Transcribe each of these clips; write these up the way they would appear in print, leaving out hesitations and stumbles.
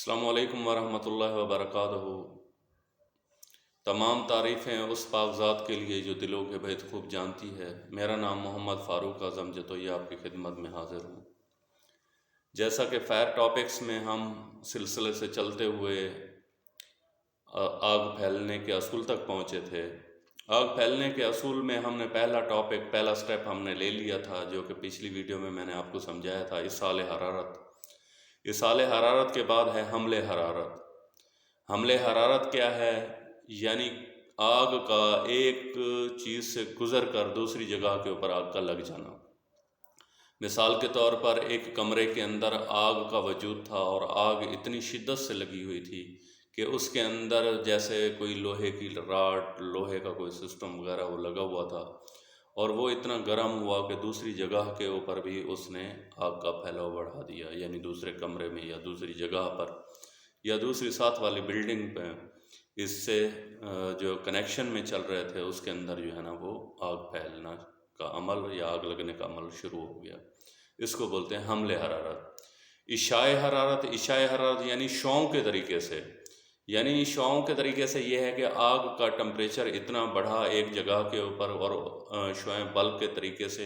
السلام علیکم ورحمۃ اللہ وبرکاتہ۔ تمام تعریفیں اس پاک ذات کے لیے جو دلوں کے بھید خوب جانتی ہے۔ میرا نام محمد فاروق اعظم جتوئی آپ کی خدمت میں حاضر ہوں۔ جیسا کہ فائر ٹاپکس میں ہم سلسلے سے چلتے ہوئے آگ پھیلنے کے اصول تک پہنچے تھے۔ آگ پھیلنے کے اصول میں ہم نے پہلا سٹیپ ہم نے لے لیا تھا، جو کہ پچھلی ویڈیو میں میں نے آپ کو سمجھایا تھا، ایصال حرارت۔ ایصال حرارت کے بعد ہے حمل حرارت۔ حمل حرارت کیا ہے؟ یعنی آگ کا ایک چیز سے گزر کر دوسری جگہ کے اوپر آگ کا لگ جانا۔ مثال کے طور پر ایک کمرے کے اندر آگ کا وجود تھا اور آگ اتنی شدت سے لگی ہوئی تھی کہ اس کے اندر جیسے کوئی لوہے کی راڈ، لوہے کا کوئی سسٹم وغیرہ وہ لگا ہوا تھا، اور وہ اتنا گرم ہوا کہ دوسری جگہ کے اوپر بھی اس نے آگ کا پھیلاؤ بڑھا دیا، یعنی دوسرے کمرے میں یا دوسری جگہ پر یا دوسری ساتھ والی بلڈنگ پہ اس سے جو کنیکشن میں چل رہے تھے اس کے اندر جو ہے نا وہ آگ پھیلنا کا عمل یا آگ لگنے کا عمل شروع ہو گیا۔ اس کو بولتے ہیں حمل حرارت۔ اشاع حرارت یعنی شعاؤں کے طریقے سے، یعنی شعاؤں کے طریقے سے یہ ہے کہ آگ کا ٹمپریچر اتنا بڑھا ایک جگہ کے اوپر، اور شعاعیں بلب کے طریقے سے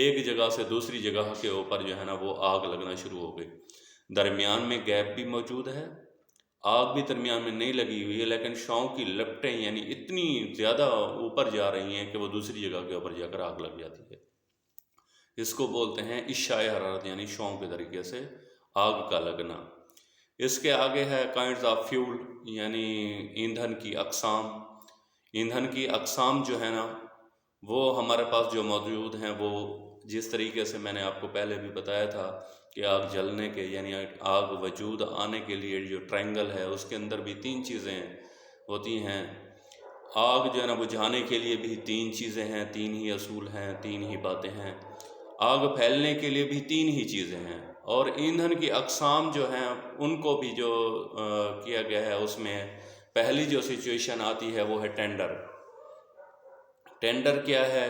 ایک جگہ سے دوسری جگہ کے اوپر جو ہے نا وہ آگ لگنا شروع ہو گئی۔ درمیان میں گیپ بھی موجود ہے، آگ بھی درمیان میں نہیں لگی ہوئی ہے، لیکن شعاؤں کی لپٹیں یعنی اتنی زیادہ اوپر جا رہی ہیں کہ وہ دوسری جگہ کے اوپر جا کر آگ لگ جاتی ہے۔ اس کو بولتے ہیں اشاع حرارت، یعنی شعاؤں کے طریقے سے آگ کا لگنا۔ اس کے آگے ہے کائنڈز آف فیول، یعنی ایندھن کی اقسام۔ ایندھن کی اقسام جو ہے نا وہ ہمارے پاس جو موجود ہیں، وہ جس طریقے سے میں نے آپ کو پہلے بھی بتایا تھا کہ آگ جلنے کے یعنی آگ وجود آنے کے لیے جو ٹرائنگل ہے اس کے اندر بھی 3 چیزیں ہوتی ہیں۔ آگ جو ہے نا بجھانے کے لیے بھی 3 چیزیں ہیں، 3 ہی اصول ہیں، 3 ہی باتیں ہیں۔ آگ پھیلنے کے لیے بھی 3 ہی چیزیں ہیں، اور ایندھن کی اقسام جو ہیں ان کو بھی جو کیا گیا ہے اس میں پہلی جو سچویشن آتی ہے وہ ہے ٹینڈر۔ ٹینڈر کیا ہے؟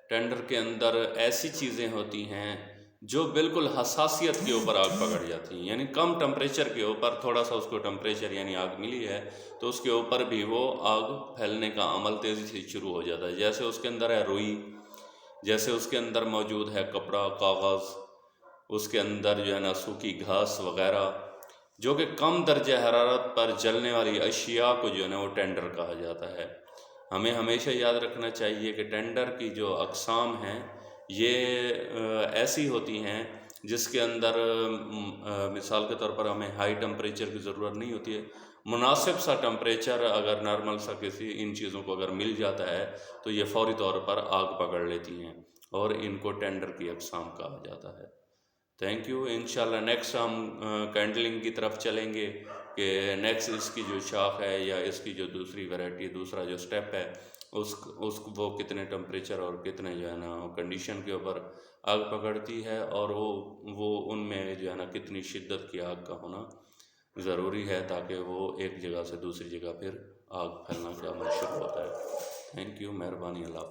ٹینڈر کے اندر ایسی چیزیں ہوتی ہیں جو بالکل حساسیت کے اوپر آگ پکڑ جاتی ہیں، یعنی کم ٹمپریچر کے اوپر تھوڑا سا اس کو ٹمپریچر یعنی آگ ملی ہے تو اس کے اوپر بھی وہ آگ پھیلنے کا عمل تیزی سے شروع ہو جاتا ہے۔ جیسے اس کے اندر ہے روئی، جیسے اس کے اندر موجود ہے کپڑا، کاغذ، اس کے اندر جو ہے نا سوکھی گھاس وغیرہ، جو کہ کم درجہ حرارت پر جلنے والی اشیاء کو جو ہے نا وہ ٹینڈر کہا جاتا ہے۔ ہمیں ہمیشہ یاد رکھنا چاہیے کہ ٹینڈر کی جو اقسام ہیں یہ ایسی ہوتی ہیں جس کے اندر مثال کے طور پر ہمیں ہائی ٹمپریچر کی ضرورت نہیں ہوتی ہے، مناسب سا ٹمپریچر اگر نارمل سا کسی ان چیزوں کو اگر مل جاتا ہے تو یہ فوری طور پر آگ پکڑ لیتی ہیں، اور ان کو ٹینڈر کی اقسام کہا جاتا ہے۔ Thank you. انشاءاللہ نیکسٹ ہم کینڈلنگ کی طرف چلیں گے کہ نیکسٹ اس کی جو شاخ ہے یا اس کی جو دوسری ویرائٹی، دوسرا جو سٹیپ ہے وہ کتنے ٹمپریچر اور کتنے جو ہے نا کنڈیشن کے اوپر آگ پکڑتی ہے، اور وہ ان میں جو ہے نا کتنی شدت کی آگ کا ہونا ضروری ہے تاکہ وہ ایک جگہ سے دوسری جگہ پھر آگ پھیلنا کا عمل شروع ہوتا ہے۔ تھینک یو، مہربانی، اللہ حافظ۔